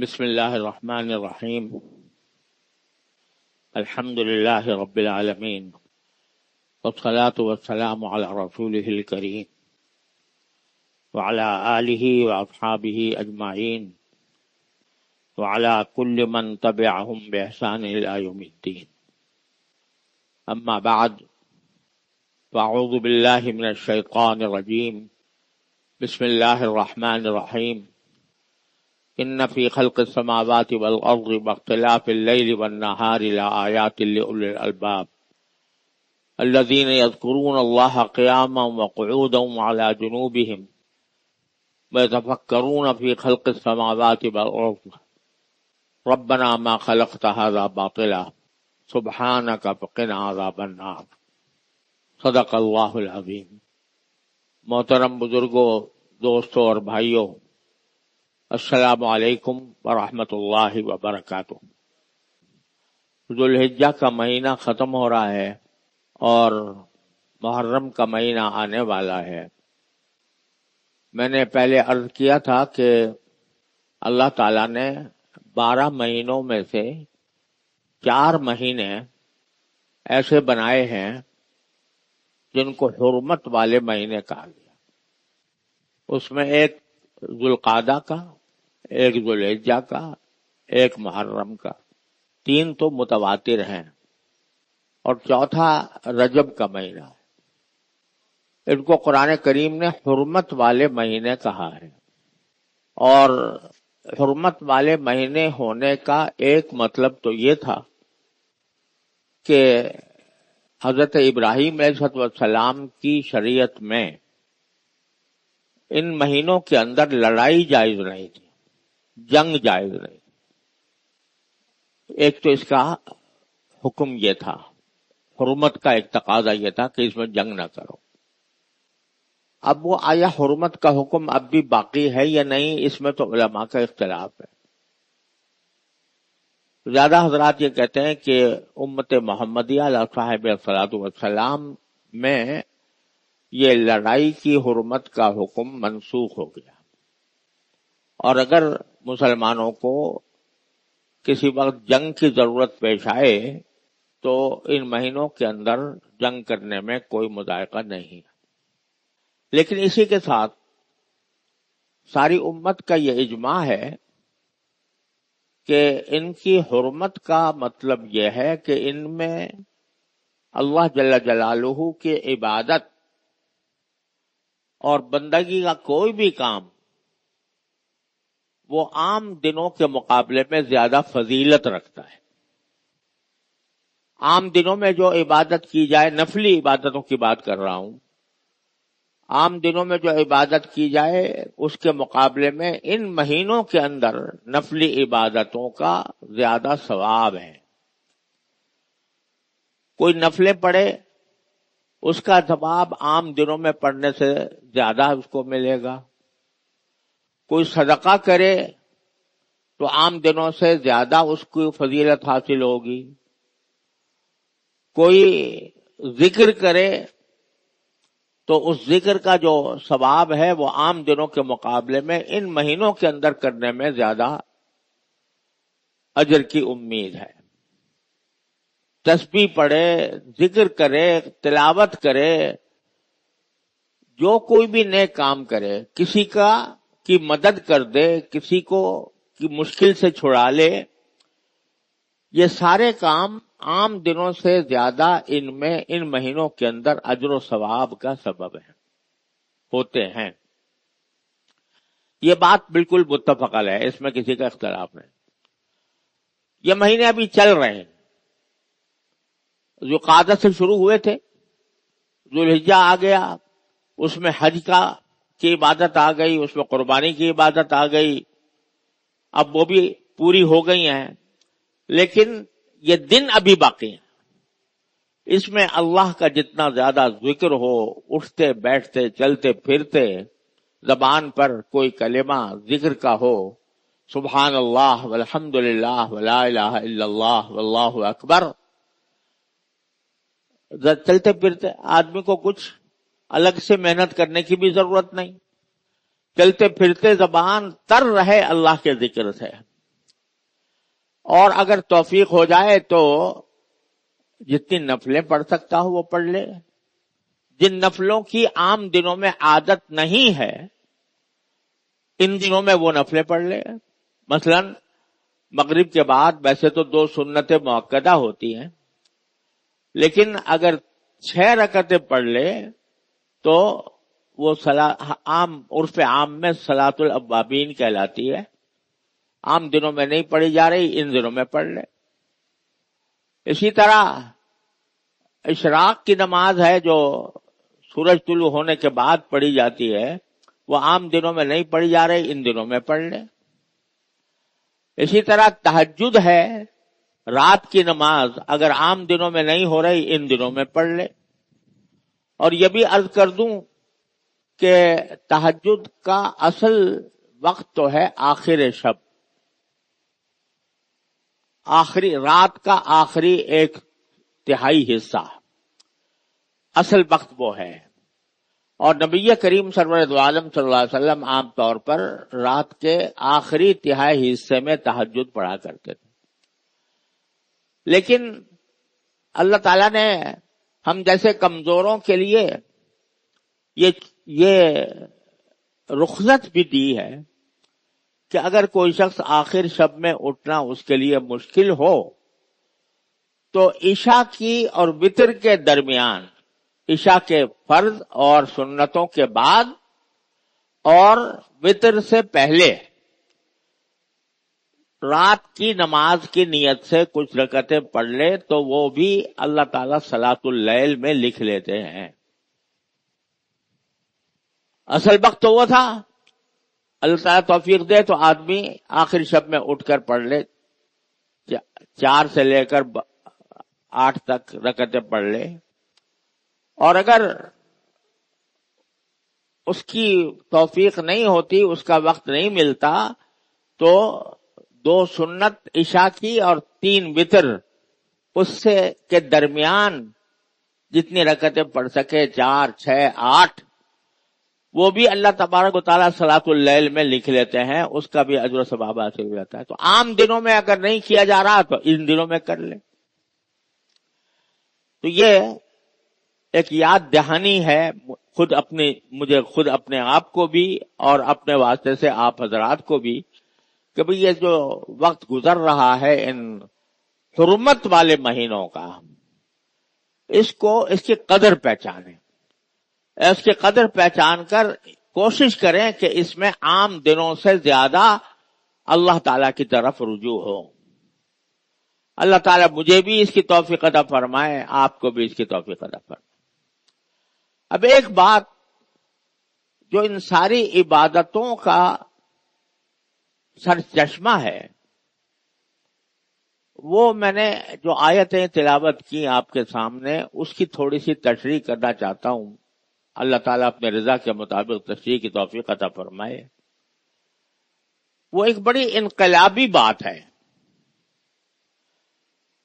بسم اللہ الرحمن الرحیم الحمد للہ رب العالمین والصلاة والسلام علی رسولہ الکریم وعلی آلہ واصحابہ اجمعین وعلی کل من تبعہم بإحسان الی یوم الدین. اما بعد فاعوذ باللہ من الشیطان الرجیم. بسم اللہ الرحمن الرحیم. ان فی خلق السماوات والارض واختلاف اللیل والنہار لآیات لأولی الالباب الذین یذکرون اللہ قیاما وقعودا وعلی جنوبہم ویتفکرون فی خلق السماوات والارض ربنا ما خلقت ھذا باطلا سبحانک فقنا عذاب النار. صدق اللہ العظیم. محترم بزرگوں، دوستوں اور بھائیوں، السلام علیکم ورحمۃ اللہ وبرکاتہ. ذوالحجہ کا مہینہ ختم ہو رہا ہے اور محرم کا مہینہ آنے والا ہے. میں نے پہلے عرض کیا تھا کہ اللہ تعالیٰ نے 12 مہینوں میں سے 4 مہینے ایسے بنائے ہیں جن کو حرمت والے مہینے کہا گیا. اس میں ایک ذوالقعدہ کا، ایک ذوالحجہ کا، ایک محرم کا، 3 تو متواتر ہیں اور چوتھا رجب کا مہینہ ہے. ان کو قرآن کریم نے حرمت والے مہینے کہا ہے. اور حرمت والے مہینے ہونے کا ایک مطلب تو یہ تھا کہ حضرت ابراہیم علیہ السلام کی شریعت میں ان مہینوں کے اندر لڑائی جائز نہیں تھی، جنگ جائز نہیں. ایک تو اس کا حکم یہ تھا، حرمت کا ایک تقاضا یہ تھا کہ اس میں جنگ نہ کرو. اب وہ آیا حرمت کا حکم اب بھی باقی ہے یا نہیں، اس میں تو علماء کا اختلاف ہے. زیادہ حضرات یہ کہتے ہیں کہ امت محمدیہ علیہ صاحب الصلاۃ والسلام میں یہ لڑائی کی حرمت کا حکم منسوخ ہو گیا، اور اگر مسلمانوں کو کسی وقت جنگ کی ضرورت پیش آئے تو ان مہینوں کے اندر جنگ کرنے میں کوئی مذائقہ نہیں. لیکن اسی کے ساتھ ساری امت کا یہ اجماع ہے کہ ان کی حرمت کا مطلب یہ ہے کہ ان میں اللہ جل جلالہ کی عبادت اور بندگی کا کوئی بھی کام وہ عام دنوں کے مقابلے میں زیادہ فضیلت رکھتا ہے. عام دنوں میں جو عبادت کی جائے، نفلی عبادتوں کی بات کر رہا ہوں، عام دنوں میں جو عبادت کی جائے اس کے مقابلے میں ان مہینوں کے اندر نفلی عبادتوں کا زیادہ ثواب ہے. کوئی نفلیں پڑھے اس کا ثواب عام دنوں میں پڑھنے سے زیادہ اس کو ملے گا. کوئی صدقہ کرے تو عام دنوں سے زیادہ اس کو فضیلت حاصل ہوگی. کوئی ذکر کرے تو اس ذکر کا جو ثواب ہے وہ عام دنوں کے مقابلے میں ان مہینوں کے اندر کرنے میں زیادہ اجر کی امید ہے. تسبیح پڑھے، ذکر کرے، تلاوت کرے، جو کوئی بھی نیک کام کرے، کسی کی مدد کر دے، کسی کو کی مشکل سے چھڑا لے، یہ سارے کام عام دنوں سے زیادہ ان مہینوں کے اندر اجر و ثواب کا سبب ہوتے ہیں. یہ بات بالکل متفق علیہ ہے، اس میں کسی کا اختلاف نہیں. یہ مہینے ابھی چل رہے ہیں. ذوالقعدہ سے شروع ہوئے تھے، ذوالحجہ آ گیا، اس میں حج کی عبادت آ گئی، اس میں قربانی کی عبادت آ گئی. اب وہ بھی پوری ہو گئی ہیں، لیکن یہ دن ابھی باقی ہیں. اس میں اللہ کا جتنا زیادہ ذکر ہو، اٹھتے بیٹھتے چلتے پھرتے زبان پر کوئی کلمہ ذکر کا ہو، سبحان اللہ والحمد للہ ولا الہ الا اللہ واللہ اکبر، چلتے پھرتے آدمی کو کچھ الگ سے محنت کرنے کی بھی ضرورت نہیں. چلتے پھرتے زبان تر رہے اللہ کے ذکر سے. اور اگر توفیق ہو جائے تو جتنی نفلیں پڑھ سکتا ہو وہ پڑھ لے. جن نفلوں کی عام دنوں میں عادت نہیں ہے ان دنوں میں وہ نفلیں پڑھ لے. مثلا مغرب کے بعد ویسے تو 2 سنتیں مؤکدہ ہوتی ہیں، لیکن اگر 6 رکعتیں پڑھ لے تو وہ عام عرف عام میں صلاۃ الاوابین کہلاتی ہے. عام دنوں میں نہیں پڑھی جا رہی، ان دنوں میں پڑھ لے. اسی طرح اشراق کی نماز ہے جو سورج طلوع ہونے کے بعد پڑھی جاتی ہے، وہ عام دنوں میں نہیں پڑھی جا رہی، ان دنوں میں پڑھ لے. اسی طرح تہجد ہے، رات کی نماز، اگر عام دنوں میں نہیں ہو رہی ان دنوں میں پڑھ لے. اور یہ بھی عرض کر دوں کہ تہجد کا اصل وقت تو ہے آخر شب، آخری رات کا آخری 1/3 حصہ اصل وقت وہ ہے. اور نبی کریم سرور دو عالم صلی اللہ علیہ وسلم عام طور پر رات کے آخری تہائی حصے میں تہجد پڑھا کرتے تھے. لیکن اللہ تعالیٰ نے ہم جیسے کمزوروں کے لیے یہ رخصت بھی دی ہے کہ اگر کوئی شخص آخر شب میں اٹھنا اس کے لیے مشکل ہو تو عشاء کی اور وتر کے درمیان، عشاء کے فرض اور سنتوں کے بعد اور وتر سے پہلے رات کی نماز کی نیت سے کچھ رکعتیں پڑھ لے تو وہ بھی اللہ تعالیٰ صلاۃ اللیل میں لکھ لیتے ہیں. اصل وقت تو وہ تھا. اللہ تعالیٰ توفیق دے تو آدمی آخر شب میں اٹھ کر پڑھ لے، 4 سے لے کر 8 تک رکعتیں پڑھ لے. اور اگر اس کی توفیق نہیں ہوتی، اس کا وقت نہیں ملتا، تو 2 سنت عشاء کی اور 3 وتر، اس سے کے درمیان جتنی رکعتیں پڑھ سکے، 4، 6، 8، وہ بھی اللہ تبارک و تعالیٰ صلاۃ اللیل میں لکھ لیتے ہیں. اس کا بھی اجر و ثواب حاصل ہو جاتا ہے. تو عام دنوں میں اگر نہیں کیا جا رہا تو ان دنوں میں کر لے. تو یہ ایک یاد دہانی ہے مجھے خود اپنے آپ کو بھی اور اپنے واسطے سے آپ حضرات کو بھی کہ بھئی یہ جو وقت گزر رہا ہے ان حرمت والے مہینوں کا، اس کی قدر پہچانیں. اس کی قدر پہچان کر کوشش کریں کہ اس میں عام دنوں سے زیادہ اللہ تعالیٰ کی طرف رجوع ہو. اللہ تعالیٰ مجھے بھی اس کی توفیق عطا فرمائے، آپ کو بھی اس کی توفیق عطا فرمائے. اب ایک بات جو ان ساری عبادتوں کا سر چشمہ ہے، وہ میں نے جو آیتیں تلاوت کی آپ کے سامنے، اس کی تھوڑی سی تشریح کرنا چاہتا ہوں. اللہ تعالیٰ اپنے رضا کے مطابق تشریح کی توفیق عطا فرمائے. وہ ایک بڑی انقلابی بات ہے.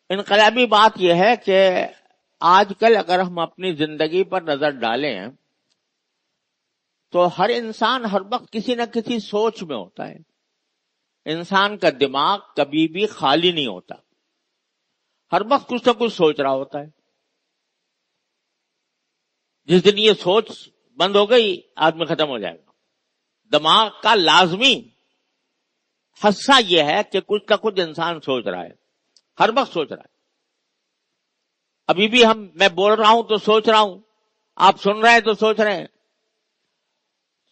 انقلابی بات یہ ہے کہ آج کل اگر ہم اپنی زندگی پر نظر ڈالیں تو ہر انسان ہر وقت کسی نہ کسی سوچ میں ہوتا ہے. انسان کا دماغ کبھی بھی خالی نہیں ہوتا، ہر وقت کچھ نہ کچھ سوچ رہا ہوتا ہے. جس دن یہ سوچ بند ہو گئی آدمی ختم ہو جائے گا. دماغ کا لازمی حصہ یہ ہے کہ کچھ نہ کچھ انسان سوچ رہا ہے، ہر وقت سوچ رہا ہے. ابھی بھی میں بول رہا ہوں تو سوچ رہا ہوں، آپ سن رہے ہیں تو سوچ رہے ہیں.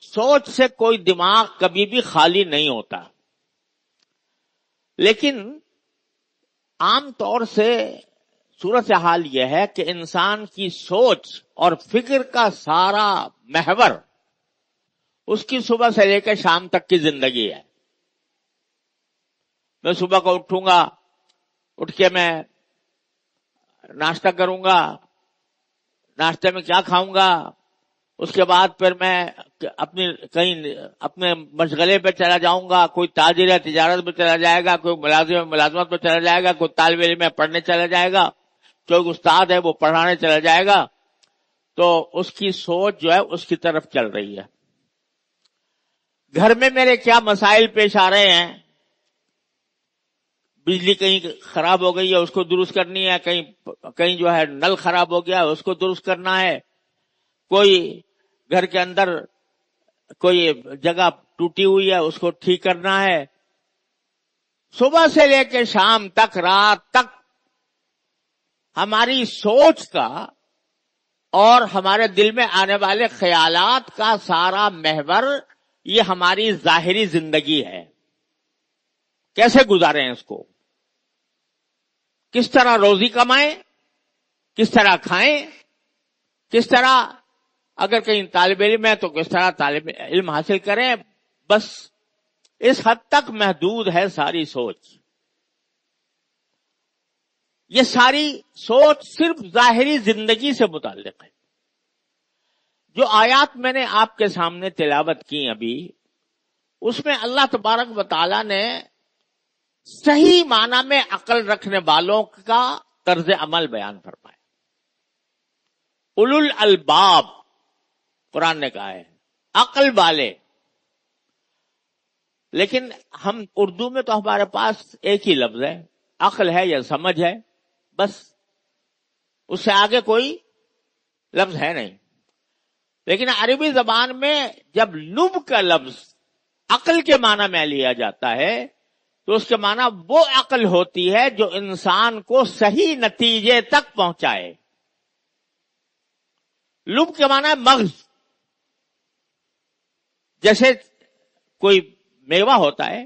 سوچ سے کوئی دماغ کبھی بھی خالی نہیں ہوتا. لیکن عام طور سے صورتحال یہ ہے کہ انسان کی سوچ اور فکر کا سارا محور اس کی صبح سے لے کر شام تک کی زندگی ہے. میں صبح کو اٹھوں گا، اٹھ کے میں ناشتہ کروں گا، ناشتے میں کیا کھاؤں گا، اس کے بعد پھر میں اپنے مشغلے پہ چلا جاؤں گا. کوئی تاجر ہے تجارت میں چلا جائے گا، کوئی ملازمت میں چلا جائے گا، کوئی طالب علم ہے پڑھنے چلا جائے گا، کوئی استاد ہے وہ پڑھانے چلا جائے گا. تو اس کی سوچ جو ہے اس کی طرف چل رہی ہے. گھر میں میرے کیا مسائل پیش آ رہے ہیں، بجلی کہیں خراب ہو گئی ہے اس کو درست کرنی ہے، کہیں جو ہے نل خراب ہو گیا اس کو درست کرنا ہے، کوئی گھر کے اندر کوئی جگہ ٹوٹی ہوئی ہے اس کو ٹھیک کرنا ہے. صبح سے لے کے شام تک، رات تک ہماری سوچ کا اور ہمارے دل میں آنے والے خیالات کا سارا محور یہ ہماری ظاہری زندگی ہے. کیسے گزاریں اس کو، کس طرح روزی کمائیں، کس طرح کھائیں، کس طرح اگر کہیں طالب علم ہے تو کس طرح طالب علم حاصل کریں. بس اس حد تک محدود ہے ساری سوچ. یہ ساری سوچ صرف ظاہری زندگی سے متعلق ہے. جو آیات میں نے آپ کے سامنے تلاوت کی ابھی، اس میں اللہ تبارک و تعالی نے صحیح معنی میں عقل رکھنے والوں کا طرز عمل بیان فرمایا. اولو الالباب قرآن نے کہا ہے، عقل والے. لیکن ہم اردو میں تو ہمارے پاس ایک ہی لفظ ہے، عقل ہے یا سمجھ ہے، بس اس سے آگے کوئی لفظ ہے نہیں. لیکن عربی زبان میں جب لب کا لفظ عقل کے معنی میں لیا جاتا ہے تو اس کے معنی وہ عقل ہوتی ہے جو انسان کو صحیح نتیجے تک پہنچائے. لب کے معنی ہے مغز. جیسے کوئی میوہ ہوتا ہے،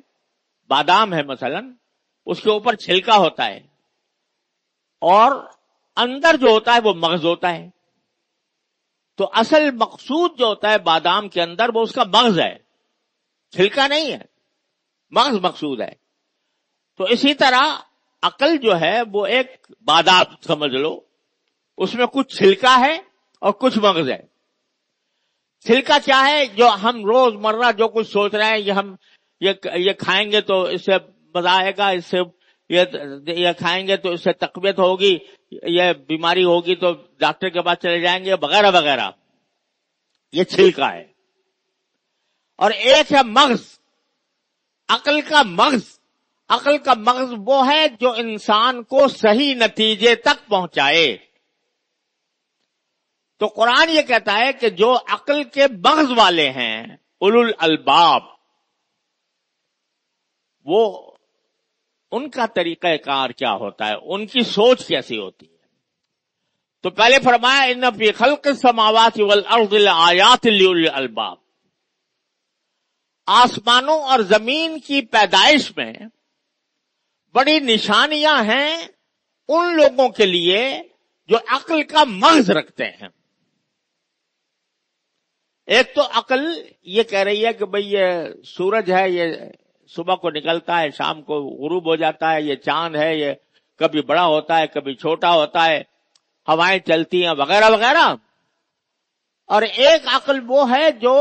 بادام ہے مثلا، اس کے اوپر چھلکا ہوتا ہے اور اندر جو ہوتا ہے وہ مغز ہوتا ہے. تو اصل مقصود جو ہوتا ہے بادام کے اندر وہ اس کا مغز ہے، چھلکا نہیں ہے، مغز مقصود ہے. تو اسی طرح عقل جو ہے وہ ایک بادام سمجھ لو، اس میں کچھ چھلکا ہے اور کچھ مغز ہے. چھلکا کیا ہے؟ جو ہم روز مرہ جو کچھ سوچ رہے ہیں، یہ کھائیں گے تو اس سے مزہ آئے گا، اس سے یہ کھائیں گے تو اس سے تقویت ہوگی، یہ بیماری ہوگی تو ڈاکٹر کے پاس چلے جائیں گے وغیرہ وغیرہ. یہ چھلکا ہے. اور ایک ہے مغز، عقل کا مغز. عقل کا مغز وہ ہے جو انسان کو صحیح نتیجے تک پہنچائے. تو قرآن یہ کہتا ہے کہ جو عقل کے مغز والے ہیں، اولو الالباب، وہ ان کا طریقہ کار کیا ہوتا ہے، ان کی سوچ کیسی ہوتی ہے. تو پہلے فرمایا ان فی خلق السماوات والارض لآیات لأولی الالباب. آسمانوں اور زمین کی پیدائش میں بڑی نشانیاں ہیں ان لوگوں کے لیے جو عقل کا مغز رکھتے ہیں. ایک تو عقل یہ کہہ رہی ہے کہ بھئی یہ سورج ہے، یہ صبح کو نکلتا ہے شام کو غروب ہو جاتا ہے، یہ چاند ہے، یہ کبھی بڑا ہوتا ہے کبھی چھوٹا ہوتا ہے، ہوائیں چلتی ہیں وغیرہ وغیرہ. اور ایک عقل وہ ہے جو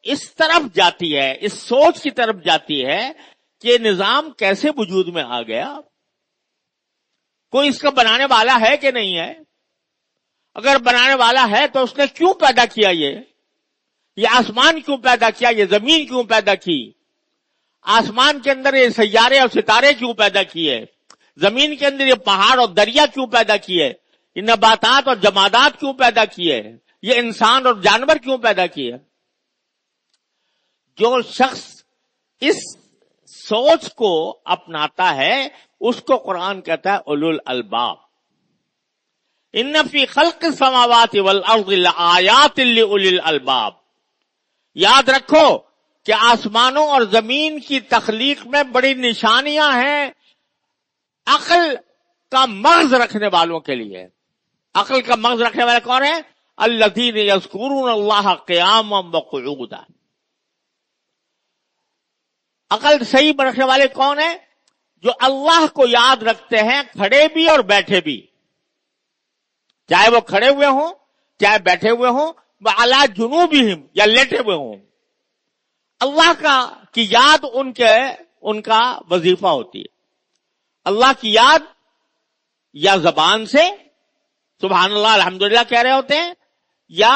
اس طرف جاتی ہے، اس سوچ کی طرف جاتی ہے کہ یہ نظام کیسے وجود میں آ گیا، کوئی اس کا بنانے والا ہے کہ نہیں ہے، اگر بنانے والا ہے تو اس نے کیوں پیدا کیا، یہ آسمان کیوں پیدا کیا، یہ زمین کیوں پیدا کی، آسمان کے اندر یہ سیارے اور ستارے کیوں پیدا کیے، زمین کے اندر یہ پہاڑ اور دریا کیوں پیدا کیے، یہ نباتات اور جمادات کیوں پیدا کیے، یہ انسان اور جانور کیوں پیدا کیے. جو شخص اس سوچ کو اپناتا ہے اس کو قرآن کہتا ہے اولو الالباب. ان فی خلق السماوات والارض لآیات لأولی الالباب. یاد رکھو کہ آسمانوں اور زمین کی تخلیق میں بڑی نشانیاں ہیں عقل کا مغز رکھنے والوں کے لیے. عقل کا مغز رکھنے والے کون ہیں؟ الذین یذکرون اللہ قیاما وقعودا. عقل صحیح رکھنے والے کون ہیں؟ جو اللہ کو یاد رکھتے ہیں کھڑے بھی اور بیٹھے بھی، چاہے وہ کھڑے ہوئے ہوں چاہے بیٹھے ہوئے ہوں، وعلی جنوبہم یا لیٹے ہوئے ہوں. اللہ کی یاد ان کا وظیفہ ہوتی ہے. اللہ کی یاد یا زبان سے سبحان اللہ الحمدللہ کہہ رہے ہوتے ہیں، یا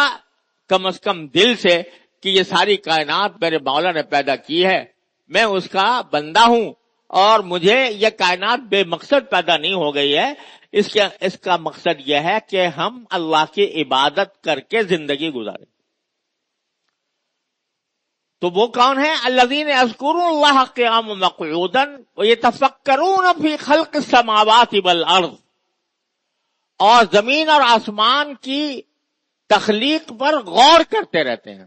کم از کم دل سے کہ یہ ساری کائنات میرے مولا نے پیدا کی ہے، میں اس کا بندہ ہوں اور مجھے یہ کائنات بے مقصد پیدا نہیں ہو گئی ہے، اس کا مقصد یہ ہے کہ ہم اللہ کی عبادت کر کے زندگی گزاریں۔ تو وہ کون ہیں؟ الذین یذکرون اللہ قیاما وقعودا ویتفکرون فی خلق السماوات والارض، اور زمین اور آسمان کی تخلیق پر غور کرتے رہتے ہیں،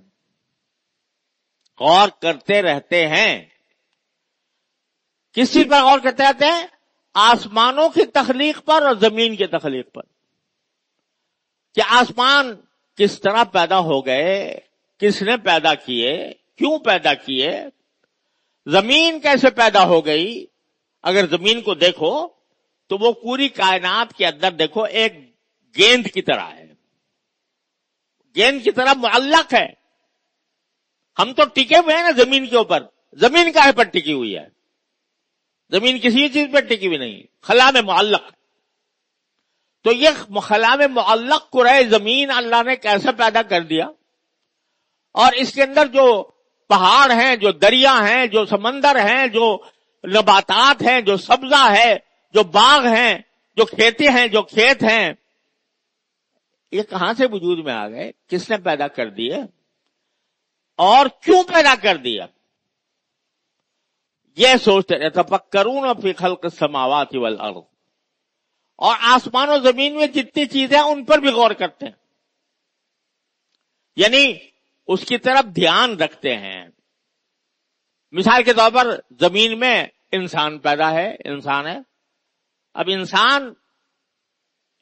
غور کرتے رہتے ہیں۔ کس چیز پر غور کرتے رہتے ہیں؟ آسمانوں کی تخلیق پر اور زمین کی تخلیق پر، کہ آسمان کس طرح پیدا ہو گئے، کس نے پیدا کیے، کیوں پیدا کیے، زمین کیسے پیدا ہو گئی۔ اگر زمین کو دیکھو تو وہ پوری کائنات کے اندر دیکھو ایک گیند کی طرح ہے، گیند کی طرح معلق ہے۔ ہم تو ٹکے ہوئے ہیں نا زمین کے اوپر، زمین کہاں پر ٹکی ہوئی ہے؟ زمین کسی چیز پر ٹکی ہوئی نہیں، خلا میں معلق۔ تو یہ خلا میں معلق کرۂ زمین اللہ نے کیسے پیدا کر دیا، اور اس کے اندر جو پہاڑ ہیں، جو دریا ہیں، جو سمندر ہیں، جو نباتات ہیں، جو سبزہ ہے، جو باغ ہیں، جو کھیتی ہیں، جو کھیت ہیں، یہ کہاں سے وجود میں آ گئے؟ کس نے پیدا کر دیے اور کیوں پیدا کر دیا؟ یہ سوچتے رہے۔ تفکرون فی خلق السماوات والارض، اور آسمان و زمین میں جتنی چیزیں ہیں ان پر بھی غور کرتے ہیں، یعنی اس کی طرف دھیان رکھتے ہیں۔ مثال کے طور پر زمین میں انسان پیدا ہے، انسان ہے۔ اب انسان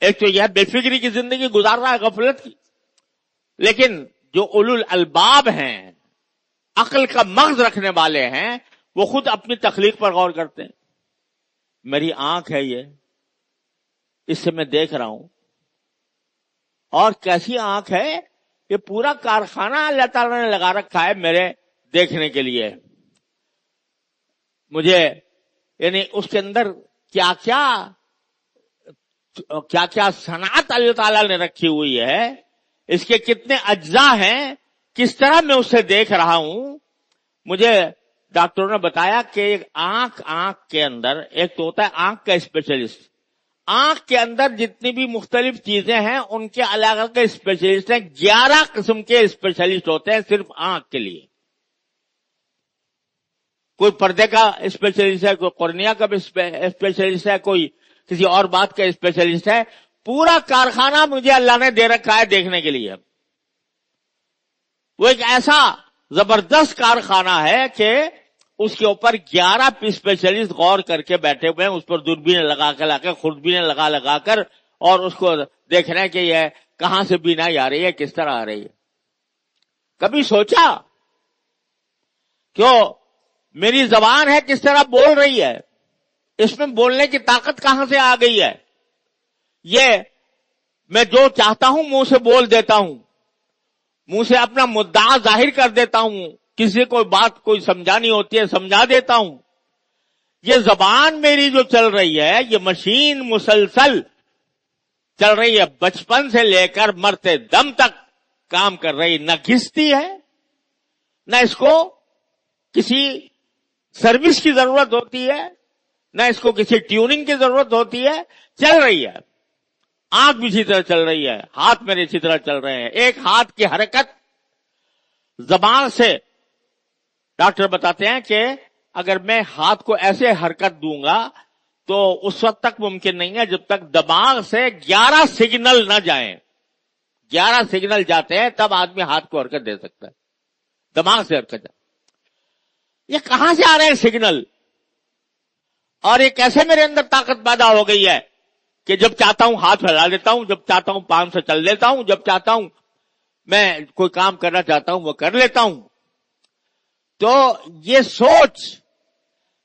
ایک تو یہ بے فکری کی زندگی گزار رہا ہے، غفلت کی، لیکن جو اولو الالباب ہیں، عقل کا مغز رکھنے والے ہیں، وہ خود اپنی تخلیق پر غور کرتے ہیں۔ میری آنکھ ہے، اس سے میں دیکھ رہا ہوں، اور کیسی آنکھ ہے؟ یہ پورا کارخانہ اللہ تعالیٰ نے لگا رکھا ہے میرے دیکھنے کے لیے۔ مجھے یعنی اس کے اندر کیا کیا صنعت اللہ تعالیٰ نے رکھی ہوئی ہے، اس کے کتنے اجزاء ہیں، کس طرح میں اسے دیکھ رہا ہوں۔ مجھے ڈاکٹروں نے بتایا کہ ایک آنکھ کے اندر، ایک تو ہوتا ہے آنکھ کا اسپیشلسٹ، آنکھ کے اندر جتنی بھی مختلف چیزیں ہیں ان کے الگ الگ اسپیشلسٹ ہیں، 11 قسم کے اسپیشلسٹ ہوتے ہیں صرف آنکھ کے لیے۔ کوئی پردے کا اسپیشلسٹ ہے، کوئی قرنیہ کا اسپیشلسٹ ہے، کوئی کسی اور بات کا اسپیشلسٹ ہے۔ پورا کارخانہ مجھے اللہ نے دے رکھا ہے دیکھنے کے لیے۔ وہ ایک ایسا زبردست کارخانہ ہے کہ اس کے اوپر 11 اسپیشلسٹ غور کر کے بیٹھے ہوئے ہیں، اس پر دوربینیں لگا کے خوردبینیں لگا کر، اور اس کو دیکھ رہے ہیں کہ یہ کہاں سے بینائی آ رہی ہے، کس طرح آ رہی ہے۔ کبھی سوچا کیوں میری زبان ہے کس طرح بول رہی ہے، اس میں بولنے کی طاقت کہاں سے آ گئی ہے؟ یہ میں جو چاہتا ہوں منہ سے بول دیتا ہوں، منہ سے اپنا مدعا ظاہر کر دیتا ہوں، کسی کوئی بات کوئی سمجھانی ہوتی ہے سمجھا دیتا ہوں۔ یہ زبان میری جو چل رہی ہے، یہ مشین مسلسل چل رہی ہے، بچپن سے لے کر مرتے دم تک کام کر رہی، نہ گھستی ہے، نہ اس کو کسی سروس کی ضرورت ہوتی ہے، نہ اس کو کسی ٹیوننگ کی ضرورت ہوتی ہے، چل رہی ہے۔ آنکھ بھی اسی طرح چل رہی ہے، ہاتھ میرے اسی طرح چل رہے ہیں۔ ایک ہاتھ کی حرکت زبان سے، ڈاکٹر بتاتے ہیں کہ اگر میں ہاتھ کو ایسے حرکت دوں گا تو اس وقت تک ممکن نہیں ہے جب تک دماغ سے 11 سگنل نہ جائیں۔ 11 سگنل جاتے ہیں تب آدمی ہاتھ کو حرکت دے سکتا ہے، دماغ سے حرکت جائے۔ یہ کہاں سے آ رہے ہیں سگنل؟ اور یہ کیسے میرے اندر طاقت پیدا ہو گئی ہے کہ جب چاہتا ہوں ہاتھ پھیلا دیتا ہوں، جب چاہتا ہوں پاؤں سے چل دیتا ہوں، جب چاہتا ہوں میں کوئی کام کرنا چاہتا ہوں وہ کر لیتا ہوں۔ تو یہ سوچ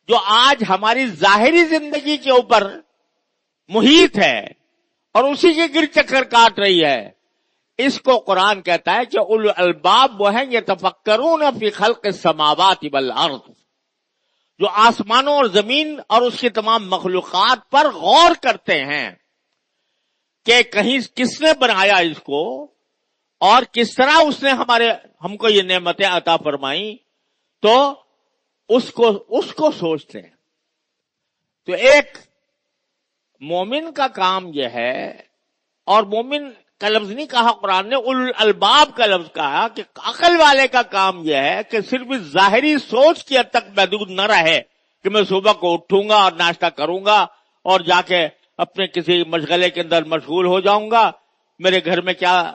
جو آج ہماری ظاہری زندگی کے اوپر محیط ہے اور اسی کے گر چکر کاٹ رہی ہے، اس کو قرآن کہتا ہے کہ اولو الباب وہ ہیں یتفکرون فی خلق السماوات والارض، جو آسمانوں اور زمین اور اس کی تمام مخلوقات پر غور کرتے ہیں کہ کہیں کس نے بنایا اس کو اور کس طرح اس نے ہم کو یہ نعمتیں عطا فرمائی، تو اس کو سوچتے ہیں۔ تو ایک مومن کا کام یہ ہے، اور مومن کا لفظ نہیں کہا قرآن نے، اولو الالباب کا لفظ کہا، کہ عقل والے کا کام یہ ہے کہ صرف اس ظاہری سوچ کی حد تک محدود نہ رہے کہ میں صبح کو اٹھوں گا اور ناشتہ کروں گا اور جا کے اپنے کسی مشغلے کے اندر مشغول ہو جاؤں گا، میرے گھر میں کیا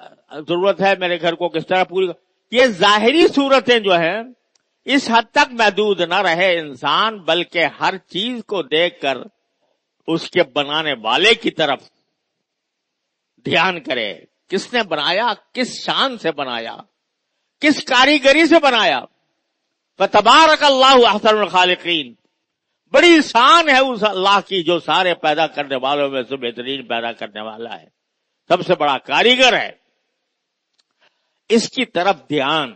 ضرورت ہے، میرے گھر کو کس طرح پوری، یہ ظاہری صورتیں جو ہیں اس حد تک محدود نہ رہے انسان، بلکہ ہر چیز کو دیکھ کر اس کے بنانے والے کی طرف دھیان کرے، کس نے بنایا، کس شان سے بنایا، کس کاریگری سے بنایا۔ فتبارک اللہ احسن الخالقین، بڑی شان ہے اس اللہ کی جو سارے پیدا کرنے والوں میں سے بہترین پیدا کرنے والا ہے، سب سے بڑا کاریگر ہے، اس کی طرف دھیان۔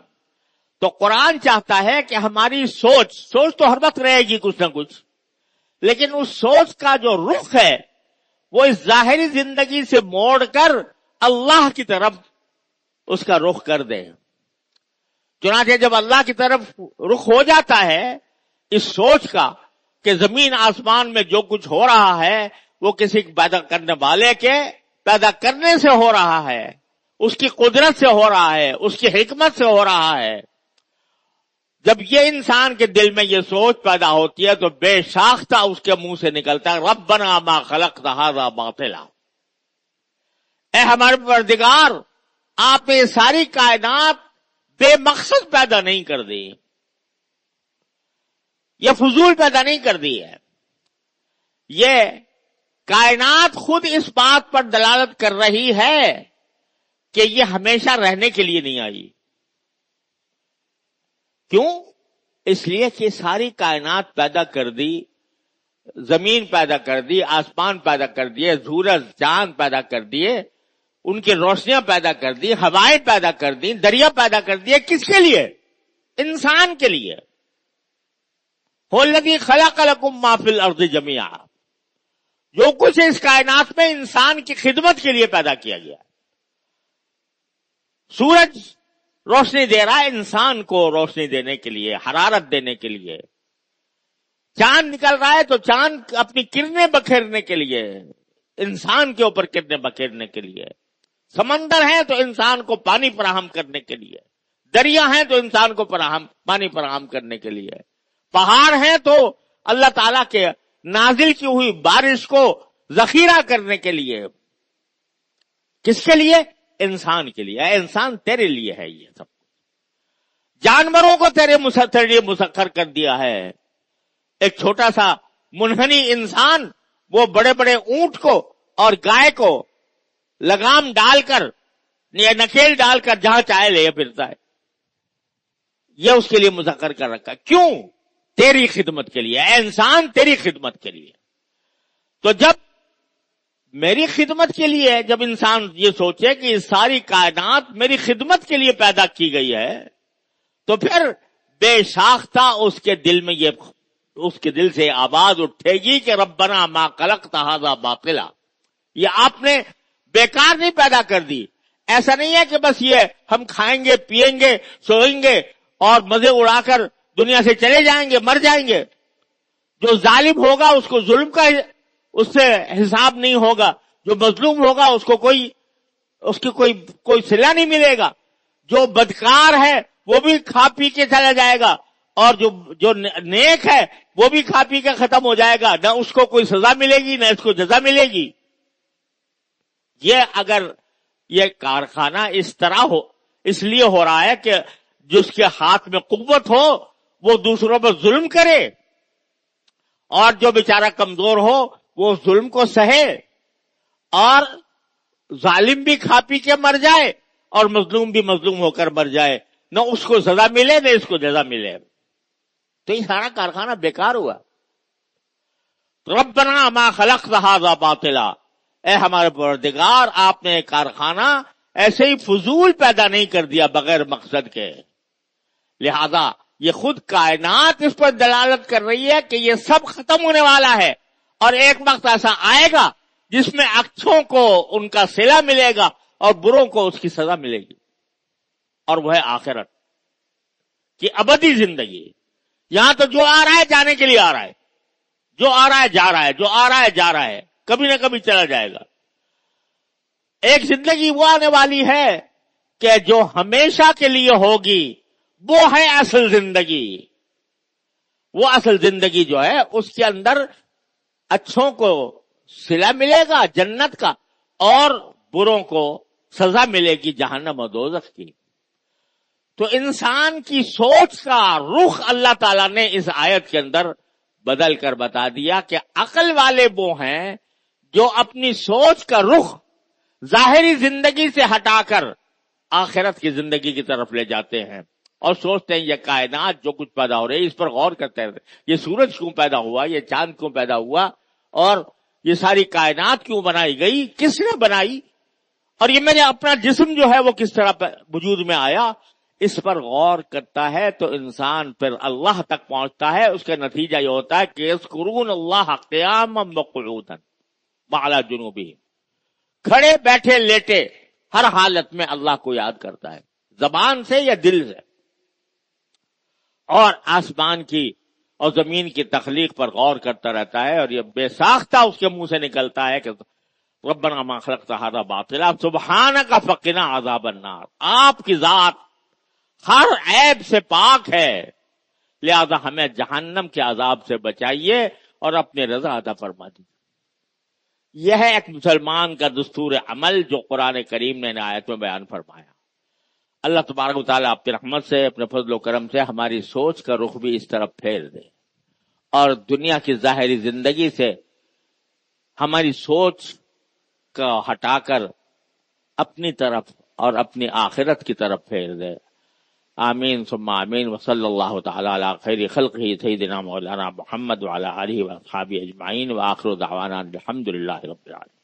تو قرآن چاہتا ہے کہ ہماری سوچ تو ہر وقت رہے گی کچھ نہ کچھ، لیکن اس سوچ کا جو رخ ہے وہ اس ظاہری زندگی سے موڑ کر اللہ کی طرف اس کا رخ کر دے۔ چنانچہ جب اللہ کی طرف رخ ہو جاتا ہے اس سوچ کا کہ زمین آسمان میں جو کچھ ہو رہا ہے وہ کسی پیدا کرنے والے کے پیدا کرنے سے ہو رہا ہے، اس کی قدرت سے ہو رہا ہے، اس کی حکمت سے ہو رہا ہے، جب یہ انسان کے دل میں یہ سوچ پیدا ہوتی ہے تو بے ساختہ اس کے منہ سے نکلتا ہے ربنا ما خلقت ھذا باطلا، اے ہمارے پروردگار آپ نے یہ ساری کائنات بے مقصد پیدا نہیں کر دی، یہ فضول پیدا نہیں کر دی ہے، یہ کائنات خود اس بات پر دلالت کر رہی ہے کہ یہ ہمیشہ رہنے کے لیے نہیں آئی۔ کیوں؟ اس لیے کہ ساری کائنات پیدا کر دی، زمین پیدا کر دی، آسمان پیدا کر دیے، سورج چاند پیدا کر دیے، ان کی روشنیاں پیدا کر دی، ہوائیں پیدا کر دی، دریا پیدا کر دیے، کس کے لیے؟ انسان کے لیے۔ هو الذی خلق لکم ما فی الارض جمیعا، جو کچھ اس کائنات میں انسان کی خدمت کے لیے پیدا کیا گیا۔ سورج روشنی دے رہا ہے انسان کو روشنی دینے کے لیے، حرارت دینے کے لیے، چاند نکل رہا ہے تو چاند اپنی کرنیں بکھیرنے کے لیے، انسان کے اوپر کرنیں بکھیرنے کے لیے، سمندر ہیں تو انسان کو پانی فراہم کرنے کے لیے، دریا ہیں تو انسان کو پانی فراہم کرنے کے لیے، پہاڑ ہیں تو اللہ تعالیٰ کے نازل کی ہوئی بارش کو ذخیرہ کرنے کے لیے۔ کس کے لیے؟ انسان کے لیے۔ اے انسان تیرے لیے ہے یہ سب کچھ، جانوروں کو تیرے لیے مسخر کر دیا ہے۔ ایک چھوٹا سا منحنی انسان وہ بڑے بڑے اونٹ کو اور گائے کو لگام ڈال کر یا نکیل ڈال کر جہاں چاہے لے پھرتا ہے، یہ اس کے لیے مسخر کر رکھا۔ کیوں؟ تیری خدمت کے لیے۔ اے انسان تیری خدمت کے لیے۔ تو جب میری خدمت کے لیے، جب انسان یہ سوچے کہ ساری کائنات میری خدمت کے لیے پیدا کی گئی ہے، تو پھر بے ساختہ اس کے دل میں اس کے دل سے آواز اٹھے گی کہ ربنا ما خلقت ھذا باطلا، یہ آپ نے بیکار نہیں پیدا کر دی۔ ایسا نہیں ہے کہ بس یہ ہم کھائیں گے، پیئیں گے، سوئیں گے اور مزے اڑا کر دنیا سے چلے جائیں گے، مر جائیں گے۔ جو ظالم ہوگا اس کو ظلم کا اس سے حساب نہیں ہوگا، جو مظلوم ہوگا اس کو کوئی صلہ نہیں ملے گا، جو بدکار ہے وہ بھی کھا پی کے چلا جائے گا، اور جو نیک ہے وہ بھی کھا پی کے ختم ہو جائے گا، نہ اس کو کوئی سزا ملے گی نہ اس کو جزا ملے گی۔ یہ اگر یہ کارخانہ اس طرح ہو، اس لیے ہو رہا ہے کہ جس کے ہاتھ میں قوت ہو وہ دوسروں پر ظلم کرے، اور جو بیچارہ کمزور ہو وہ ظلم کو سہے، اور ظالم بھی کھا پی کے مر جائے اور مظلوم بھی مظلوم ہو کر مر جائے، نہ اس کو سزا ملے نہ اس کو جزا ملے، تو یہ سارا کارخانہ بیکار ہوا۔ ربنا ما خلقت ھذا باطلا، اے ہمارے پروردگار آپ نے کارخانہ ایسے ہی فضول پیدا نہیں کر دیا بغیر مقصد کے، لہذا یہ خود کائنات اس پر دلالت کر رہی ہے کہ یہ سب ختم ہونے والا ہے، اور ایک وقت ایسا آئے گا جس میں اچھوں کو ان کا صلہ ملے گا اور بروں کو اس کی سزا ملے گی، اور وہ ہے آخرت کی ابدی زندگی۔ یہاں تو جو آ رہا ہے جانے کے لیے آ رہا ہے، جو آ رہا ہے جا رہا ہے، جو آ رہا ہے جا رہا ہے، کبھی نہ کبھی چلا جائے گا۔ ایک زندگی وہ آنے والی ہے کہ جو ہمیشہ کے لیے ہوگی، وہ ہے اصل زندگی۔ وہ اصل زندگی جو ہے اس کے اندر اچھوں کو صلہ ملے گا جنت کا، اور بروں کو سزا ملے گی جہنم و دوزخ کی۔ تو انسان کی سوچ کا رخ اللہ تعالیٰ نے اس آیت کے اندر بدل کر بتا دیا کہ عقل والے وہ ہیں جو اپنی سوچ کا رخ ظاہری زندگی سے ہٹا کر آخرت کی زندگی کی طرف لے جاتے ہیں، اور سوچتے ہیں یہ کائنات جو کچھ پیدا ہو رہی ہے اس پر غور کرتے رہتے، یہ سورج کیوں پیدا ہوا، یہ چاند کیوں پیدا ہوا، اور یہ ساری کائنات کیوں بنائی گئی، کس نے بنائی، اور یہ میرے اپنا جسم جو ہے وہ کس طرح وجود میں آیا، اس پر غور کرتا ہے تو انسان پھر اللہ تک پہنچتا ہے۔ اس کا نتیجہ یہ ہوتا ہے کہ یذکرون اللہ قیاما وقعودا وعلی جنوبہم، کھڑے بیٹھے لیٹے ہر حالت میں اللہ کو یاد کرتا ہے، زبان سے یا دل سے، اور آسمان کی اور زمین کی تخلیق پر غور کرتا رہتا ہے، اور یہ بے ساختہ اس کے منہ سے نکلتا ہے کہ ربنا ما خلقت ھذا باطلا سبحانک فقنا عذاب النار، آپ کی ذات ہر عیب سے پاک ہے، لہذا ہمیں جہنم کے عذاب سے بچائیے اور اپنی رضا عطا فرما دیجیے۔ یہ ہے ایک مسلمان کا دستور عمل جو قرآن کریم نے آیت میں بیان فرمایا۔ اللہ تبارک و تعالیٰ اپنی رحمت سے، اپنے فضل و کرم سے ہماری سوچ کا رخ بھی اس طرف پھیر دے، اور دنیا کی ظاہری زندگی سے ہماری سوچ کا ہٹا کر اپنی طرف اور اپنی آخرت کی طرف پھیر دے۔ آمین ثم آمین، وصلی اللہ تعالی علی خیر خلقہ سیدنا مولانا محمد وعلی آلہ واصحابہ اجمعین، وآخر دعوانا الحمد للہ رب العالمین۔